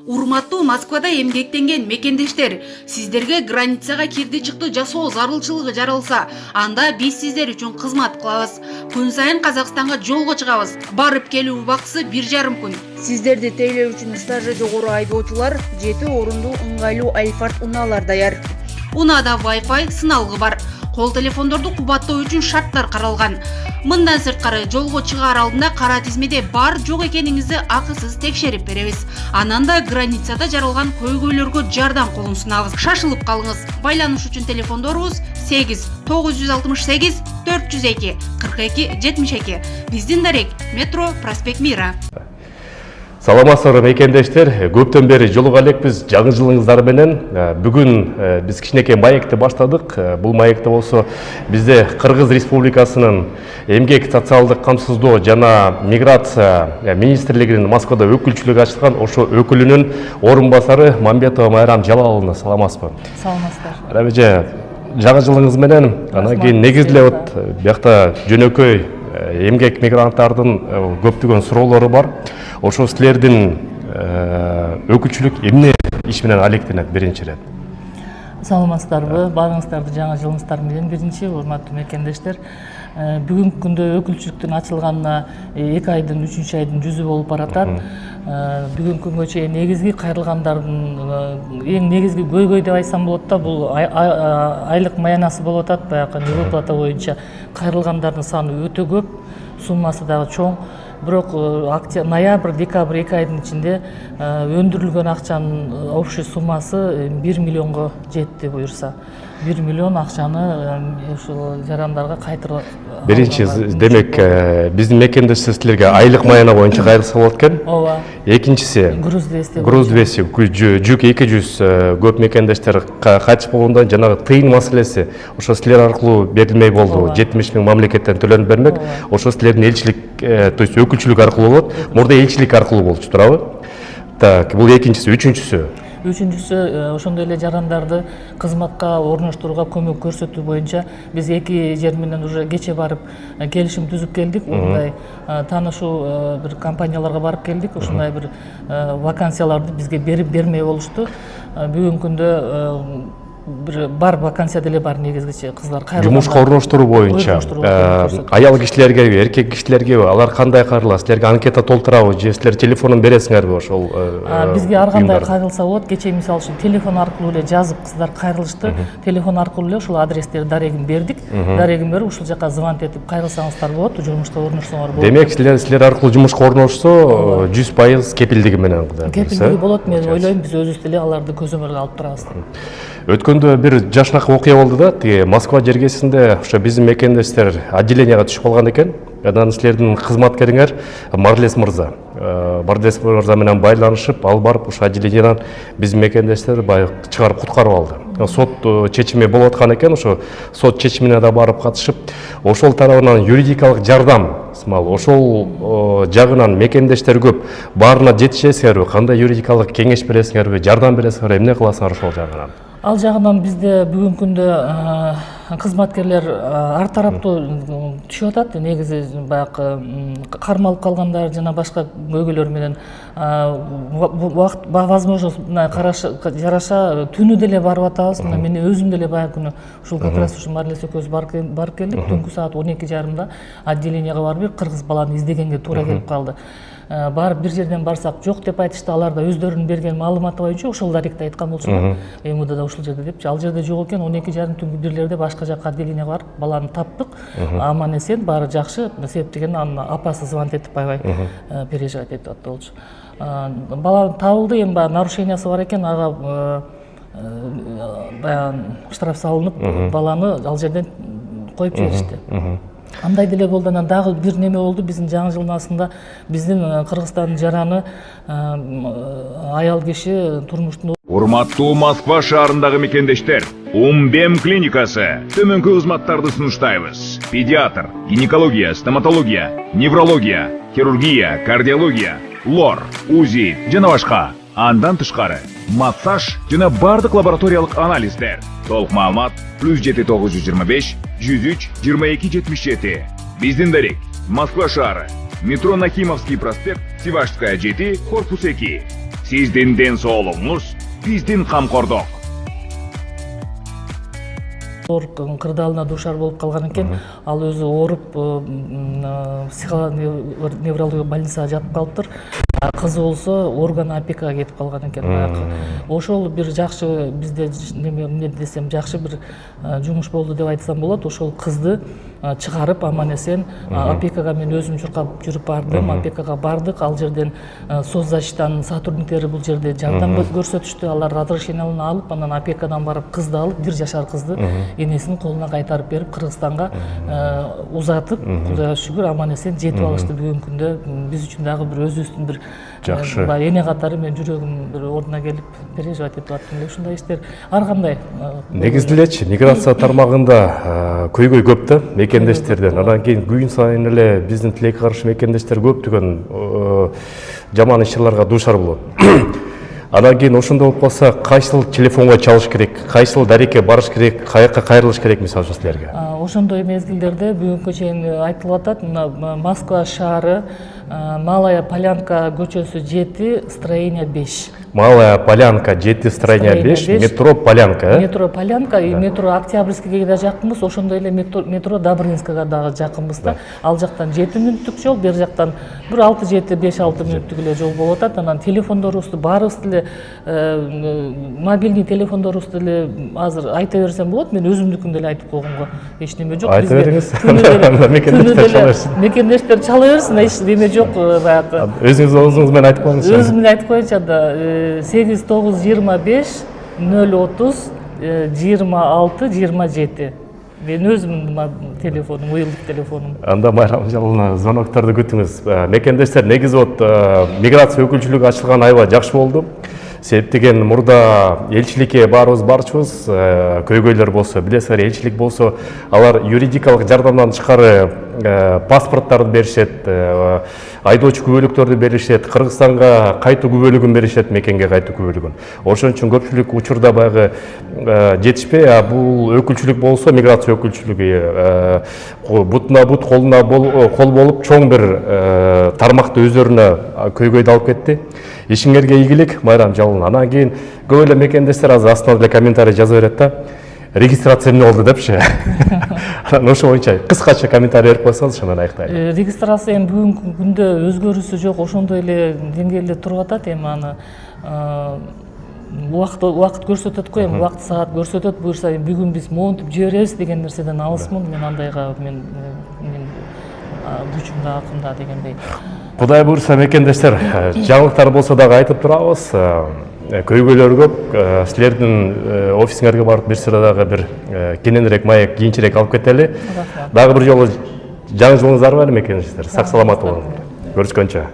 Урматтуу Москвада эмгектенген мекендештер, сиздерге границага кирди чыкты жасоо зарылчылыгы жаралса, анда биз сиздер үчүн кызмат кылабыз. Күн сайын Казакстанга жолго чыгабыз. Барып келүү убактысы 1,5 күн. Сиздерди тейлөө үчүн стажы жогору айдоочулар 7 орундуу ыңгайлуу Альфард унаалар даяр. Унада Wi-Fi сыналгы бар. Кол телефондорду кубаттоо үчүн шарттар каралган. Мындан сырткары жолго чыгаар алдында кара тизмеде бар жок экениңизди акысыз текшерип беребиз. Анан да границада жаралган көйгөйлөргө жардам колун сунабыз. Шашылып калыңыз. Байланыш үчүн телефондорубуз 8 968 402 42 72. Биздин дарек метро Проспект Мира. Саламатсыздар мекендештер, көптөн бери жолуга элекпиз жаңы жылыңыздар менен. Бүгүн биз кичинекей маекти баштадык. Бул маекте болсо бизде Кыргыз Республикасынын эмгек социалдык камсыздоо жана миграция министрлигинин Москвада өкүлчүлүгү ачылган ошо өкүлүнүн орун басары Мамбетова Майрам Жалаловна. Саламатсызбы? Саламатсыздар. Рабеже, жаңы жылыңыз менен, анан кийин негизилеп биякта жөнөкөй эмгек мигранттардын көптөгөн суроолору бар. Ошо силердин өкүлчүлүк эмне иш менен алектенет биринчи ирет? Саламатсыздарбы? Баарыңыздарды жаңы жылыңыздар менен биринчи, урматтуу мекендештер. Бүгүнкү күндө өкүлчүлүктүн ачылганына 2 айдын 3 айдын жүзү болуп баратат. Бүгүнкү күнгө чейин негизги кайрылгандардын эң негизги көйгөй деп айтсам болот да, бул айлык маянасы болуп атат. Баягы выплата боюнча кайрылгандардын саны өтө көп, суммасы дагы чоң. Бирок ноябрь, декабрь 2 айдын ичинде өндүрүлгөн акчанын общий суммасы 1 миллионго жетти буюрса. 1 миллион акчаны ушул жарандарга кайтарып. Биринчи, демек, биздин мекендештер силерге айлык маяна боюнча кайрылса болот экен. Ооба. Экинчиси, груз 200. Груз 200, жүк 200 көп мекендештер кайтып болгондо жанагы тыйын маселеси ошо силер аркылуу берилмей болду. 70 000 мамлекеттен төлөнүп бермек. Ошо силердин элчилик, то есть өкүлчүлүк аркылуу болот. Мурда элчилик аркылуу болчу, туурабы? Так, бул экинчиси, Үчүнчүсү ошондой эле жарандарды кызматка орноштурууга көмөк көрсөтүү боюнча биз 2 жер менен уже кече барып келишим түзүп келдик. Мындай таанышуу бир компанияларга барып келдик. Ушундай бир вакансияларды бизге берип бермей болушту. Бүгүнкү күндө бир бар вакансия деле бар, негизгичи кыздар кайрылган. Жумушка орноштуруу боюнча аял кишилерге, эркек кишилерге алар кандай кайрылат? Силерге анкета толтурабы же силер телефонун бересиңерби ошол? Бизге ар кандай кайрылса болот. Кече мисалы үчүн телефон аркылуу эле жазып кыздар кайрылышты. Телефон аркылуу эле ушул адрестер дарегин бердик. Дарегин берип ушул жака звонок этип кайрылсаңыздар болот, жумушта орношсоңор болот. Демек силер аркылуу жумушка орношсо 100% кепилдиги менен кепилдиги болот. Мен ойлойм, биз өзүбүз деле аларды көзөмөлгө алып турабыз. Өткөндө бир жашнак окуя болду да, тиги Москва жергесинде ошо биздин мекендештер отделенияга түшүп калган экен. Анан силердин кызматкериңер Марлес мырза. Марлес мырза менен байланышып, ал барып ошо отделениядан биздин мекендештер чыгарып куткарып алды. Сот чечими болуп аткан экен, ошо сот чечимине да барып катышып, ошол тарабынан юридикалык жардам, ошол жагынан мекендештер көп. Баарына жетишесиңерби? Кандай юридикалык кеңеш бересиңерби? Жардам бересиңерби? Эмне кыласыңар ошол жагынан? Ал жагынан бизде бүгүнкү күндө кызматкерлер ар тараптуу түшүп атат. Негизи баягы кармалып калгандар жана башка көйгөйлөр менен возможность жараша түнү деле барып атабыз. Мен өзүм деле баягы күнү ушул как раз ушу Марлес экөөбүз барып келдик. Түнкү саат 12:30 отделенияга барып кыргыз баланы издегенге туура келип калды. Барып бир жерден барсак жок деп айтышты. Алар да өздөрүнүн берген маалыматы боюнча ошол даректе айткан болчу. МУДда ушул жерде депчи. Ал жерде жок экен. 12:30 түнкү бирлерде башка жака отделенияга барып баланы таптык. Аман эсен, баары жакшы. Себеп деген анын апасы звонок этип аябай переживать этип атты болчу. Бала табылды, эми нарушениясы бар экен. Ага баягы штраф салынып, баланы ал жерден коюп жиберишти. Андай деле болду. Анан дагы бир неме болду. Биздин жаңы жылдын биздин Кыргызстандын жараны аял киши турмуштун. Урматтуу Москва шаарындагы мекендештер, Умбем клиникасы төмөнкү кызматтарды сунуштайбыз. Педиатр, гинекология, стоматология, неврология, хирургия, кардиология, лор, УЗИ жана башка. Андан тышкары массаж жана бардык лабораториялык анализдер. Толук маалымат +7 925 103 22 77. Биздин дарек Москва шаары, метро Нахимовский проспект, Сивашская 7, корпус 2. Сиздин ден соолугуңуз биздин камкордук. Ооруп кырдаалына дуушар болуп калган экен. Ал өзү ооруп психоневрология больницага жатып калыптыр. Кызы болсо орган опекага кетип калган экен баягы. Ошол бир жакшы бизде эмне десем жакшы бир жумуш болду деп айтсам болот. Ошол кызды чыгарып аман эсен опекага мен өзүм чуркап жүрүп бардым. Опекага бардык. Ал жерден соцзащитанын сотрудниктери бул жерде жардам көрсөтүштү. Алар разрешенияларын алып, анан опекадан барып кызды алып, 1 жашар кызды энесинин колуна кайтарып берип, Кыргызстанга узатып, Кудайга шүгүр аман эсен жетип алышты бүгүнкү күндө. Биз үчүн дагы бир өзүбүздүн бир жакшы. Эне катары мен жүрөгүм бир ордуна келип переживать этип аттым. Ушундай иштер ар кандай. Негизинде элечи миграция тармагында көйгөй көп да мекендештерден. Анан кийин күн сайын эле биздин тилекке каршы мекендештер көптөгөн жаман ишчиларга дуушар болот. Анан кийин ошондой болуп калса, кайсыл телефонго чалыш керек, кайсыл дарекке барыш керек, каяка кайрылыш керек мисалы үчүн силерге? Ошондой мезгилдерде бүгүнкү чейин айтылып атат, Москва шаары, Малая Полянка көчөсү 7, строение 5. Малая Полянка 7, строение 5, метро Полянка. Метро Полянка и метро Октябрьскийге да жакынбыз, ошондой эле метро Добрынскага дагы жакынбыз да. Ал жактан 7 мүнөттүк жол, бер жактан бир 6-7, 5-6 мүнөттүк эле жол болуп атат. Анан телефондорубузду баарыбыз деле мобильный телефондорубузду деле азыр айта берсем болот. Мен өзүмдүкүн деле айтып койгонго эч неме жок. Айта бериңиз. Мекендештер чала берсин, эч неме жок баягы. Өзүңүз оозуңуз менен айтып коюңуз. Өзүм менен айтып коюнча да 8925 030 26 27. Мен өзүмдүн телефонум, уюлдук телефонум. Анда Майрам Жалына звонокторду күтүңүз. Мекендештер, негизи миграция өкүлчүлүгү ачылган аябай жакшы болду. Себеп деген мурда элчиликке баарыбыз барчубыз, көйгөйлөр болсо, билесиңер, элчилик болсо, алар юридикалык жардамдан тышкары паспорттарды беришет, айдоочу күбөлүктөрдү беришет, Кыргызстанга кайтуу күбөлүгүн беришет, мекенге кайтуу күбөлүгүн. Ошон үчүн көпчүлүк учурда баягы жетишпей, бул өкүлчүлүк болсо, миграция өкүлчүлүгү бутуна бут, колуна кол болуп, чоң бир тармакты өздөрүнө көйгөйдү алып кетти. Ишиңерге ийгилик, Майрам Жалын. Анан кийин көп эле мекендештер азыр астына деле комментарий жаза берет да. Регистрация эмне болду депчи. Анан ошо боюнча кыскача комментарий берип койсоңуз, анан аяктайлы. Регистрация эми бүгүнкү күндө өзгөрүүсү жок, ошондой эле деңгээлде туруп атат. Эми аны убакыт көрсөтөт го, эми убакыт саат көрсөтөт. Буюрса бүгүн биз монтип жиберебиз деген нерседен алысмын. Мен андайга мен күчүм да акым да дегендей. Кудай буйрса мекендештер, жаңылыктар болсо дагы айтып турабыз. Көйгөйлөр көп. Силердин офисиңерге барып бир сыра дагы бир кененирээк, маек, кийинчерээк алып кетели. Дагы бир жолу жаңы жылыңыз арбайбы мекендештер? Сак саламат болуңуздар. Көрүшкөнчө.